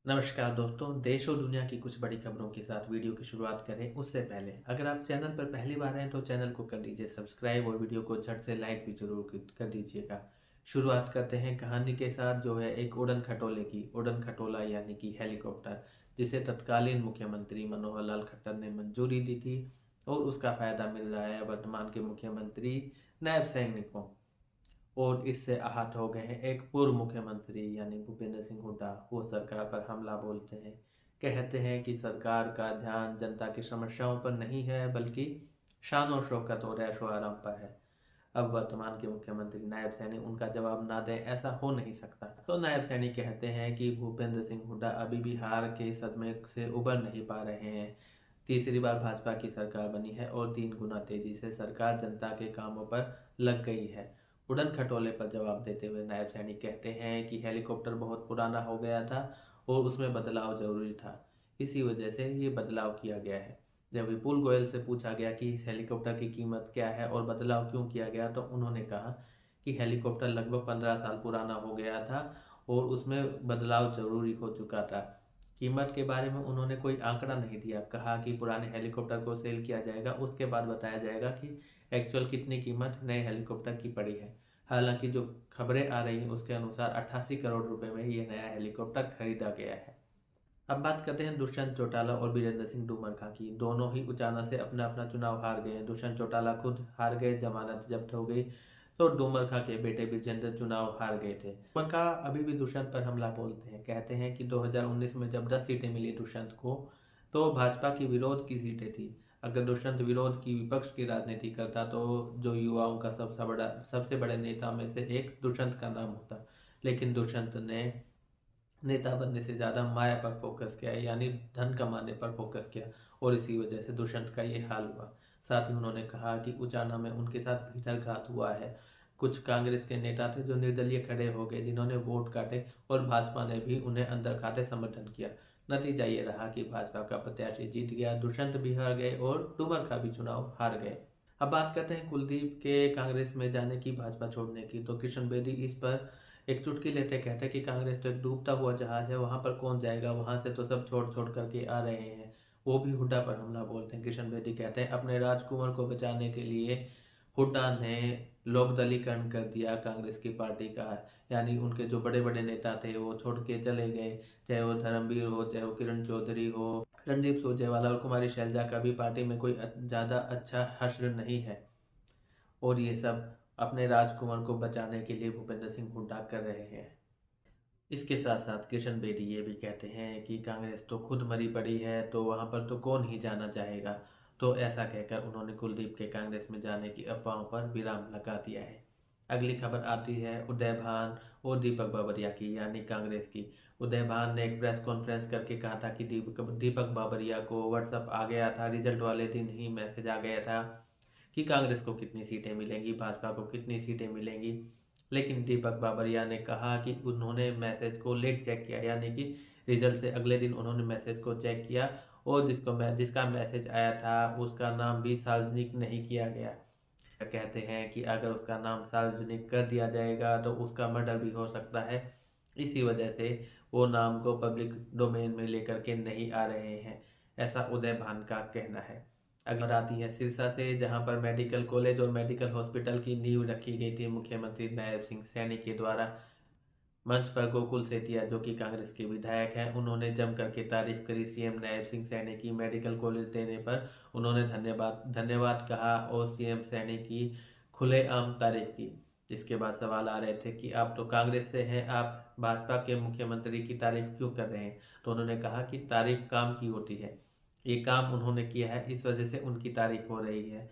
नमस्कार दोस्तों, देश और दुनिया की कुछ बड़ी खबरों के साथ वीडियो की शुरुआत करें उससे पहले अगर आप चैनल पर पहली बार हैं तो चैनल को कर लीजिए सब्सक्राइब और वीडियो को झट से लाइक भी जरूर कर दीजिएगा। शुरुआत करते हैं कहानी के साथ जो है एक उड़न खटोले की। उड़न खटोला यानी कि हेलीकॉप्टर, जिसे तत्कालीन मुख्यमंत्री मनोहर लाल खट्टर ने मंजूरी दी थी और उसका फायदा मिल रहा है वर्तमान के मुख्यमंत्री नायब सैनिकों। और इससे आहत हो गए हैं एक पूर्व मुख्यमंत्री यानी भूपेंद्र सिंह हुड्डा। वो सरकार पर हमला बोलते हैं, कहते हैं कि सरकार का ध्यान जनता की समस्याओं पर नहीं है बल्कि शान और शौकत और ऐशो आराम पर है। अब वर्तमान के मुख्यमंत्री नायब सैनी उनका जवाब ना दें ऐसा हो नहीं सकता। तो नायब सैनी कहते हैं कि भूपेंद्र सिंह हुड्डा अभी भी हार के सदमे से उबर नहीं पा रहे हैं। तीसरी बार भाजपा की सरकार बनी है और 3 गुना तेजी से सरकार जनता के कामों पर लग गई है। उड़न खटोले पर जवाब देते हुए नायब सैनिक कहते हैं कि हेलीकॉप्टर बहुत पुराना हो गया था और उसमें बदलाव जरूरी था, इसी वजह से ये बदलाव किया गया है। जब विपुल गोयल से पूछा गया कि इस हेलीकॉप्टर की कीमत क्या है और बदलाव क्यों किया गया तो उन्होंने कहा कि हेलीकॉप्टर लगभग 15 साल पुराना हो गया था और उसमें बदलाव जरूरी हो चुका था। कीमत के बारे में उन्होंने कोई आंकड़ा नहीं दिया, कहा कि पुराने हेलीकॉप्टर को सेल किया जाएगा, उसके बाद बताया जाएगा कि एक्चुअल कितनी कीमत नए हेलीकॉप्टर की पड़ी है। हालांकि जो खबरें आ रही हैं उसके अनुसार 88 करोड़ रुपए में ये नया हेलीकॉप्टर खरीदा गया है। अब बात करते हैं दुष्यंत चौटाला और वीरेंद्र सिंह डूमरखा की। दोनों ही उचाना से अपना अपना चुनाव हार गए हैं। दुष्यंत चौटाला खुद हार गए, जमानत जब्त हो गई, तो डूमरखा के बेटे विजेंद्र चुनाव हार गए थे। डूमरखा अभी भी दुष्यंत पर हमला बोलते हैं, कहते हैं कि 2019 में जब 10 सीटें मिली दुष्यंत को तो भाजपा की विरोध की सीटें थी। अगर दुष्यंत विरोध की विपक्ष की राजनीति करता तो जो युवाओं का सबसे बड़े नेता में से एक दुष्यंत का नाम होता। लेकिन दुष्यंत ने नेता बनने से ज़्यादा माया पर फोकस किया, यानी धन कमाने पर फोकस किया, और इसी वजह से दुष्यंत का ये हाल हुआ। साथ ही उन्होंने कहा कि उचाना में उनके साथ भीतरघात हुआ है। कुछ कांग्रेस के नेता थे जो निर्दलीय खड़े हो गए, जिन्होंने वोट काटे और भाजपा ने भी उन्हें अंदर खाते समर्थन किया। नतीजा ये रहा कि भाजपा का प्रत्याशी जीत गया, दुष्यंत भी हार गए और डूमरखा भी चुनाव हार गए। अब बात करते हैं कुलदीप के कांग्रेस में जाने की, भाजपा छोड़ने की। तो किशन बेदी इस पर एक चुटकी लेते कहते हैं कि कांग्रेस तो एक डूबता हुआ जहाज है, वहां पर कौन जाएगा, वहां से तो सब छोड़ छोड़ करके आ रहे हैं। वो भी हुड्डा पर हमला बोलते हैं। किशन बेदी कहते हैं अपने राजकुमार को बचाने के लिए हुड्डा ने लोकदलीकरण कर दिया कांग्रेस की पार्टी का, यानी उनके जो बड़े बड़े नेता थे वो छोड़ के चले गए। चाहे वो धर्मवीर हो, चाहे वो किरण चौधरी हो, रणदीप सुरजेवाला और कुमारी शैलजा का भी पार्टी में कोई ज़्यादा अच्छा हश्र नहीं है। और ये सब अपने राजकुमार को बचाने के लिए भूपेंद्र सिंह हुड्डा कर रहे हैं। इसके साथ साथ किशन बेदी ये भी कहते हैं कि कांग्रेस तो खुद मरी पड़ी है, तो वहां पर तो कौन ही जाना चाहेगा। तो ऐसा कहकर उन्होंने कुलदीप के कांग्रेस में जाने की अफवाहों पर विराम लगा दिया है। अगली खबर आती है उदय भान और दीपक बाबरिया की, यानी कांग्रेस की। उदय भान ने एक प्रेस कॉन्फ्रेंस करके कहा था कि दीपक बाबरिया को व्हाट्सएप आ गया था, रिजल्ट वाले दिन ही मैसेज आ गया था कि कांग्रेस को कितनी सीटें मिलेंगी, भाजपा को कितनी सीटें मिलेंगी। लेकिन दीपक बाबरिया ने कहा कि उन्होंने मैसेज को लेट चेक किया, यानी कि रिजल्ट से अगले दिन उन्होंने मैसेज को चेक किया और जिसका मैसेज आया था उसका नाम भी सार्वजनिक नहीं किया गया। कहते हैं कि अगर उसका नाम सार्वजनिक कर दिया जाएगा तो उसका मर्डर भी हो सकता है, इसी वजह से वो नाम को पब्लिक डोमेन में लेकर के नहीं आ रहे हैं, ऐसा उदय भान का कहना है। अगर आती है सिरसा से, जहां पर मेडिकल कॉलेज और मेडिकल हॉस्पिटल की नींव रखी गई थी मुख्यमंत्री नायब सिंह सैनी के द्वारा। मंच पर गोकुल सेतिया जो कि कांग्रेस के विधायक हैं, उन्होंने जम करके तारीफ करी सीएम नायब सिंह सैनी की मेडिकल कॉलेज देने पर। उन्होंने धन्यवाद धन्यवाद कहा और सीएम सैनी की खुलेआम तारीफ की। जिसके बाद सवाल आ रहे थे कि आप तो कांग्रेस से हैं, आप भाजपा के मुख्यमंत्री की तारीफ क्यों कर रहे हैं। तो उन्होंने कहा कि तारीफ काम की होती है, ये काम उन्होंने किया है, इस वजह से उनकी तारीफ हो रही है।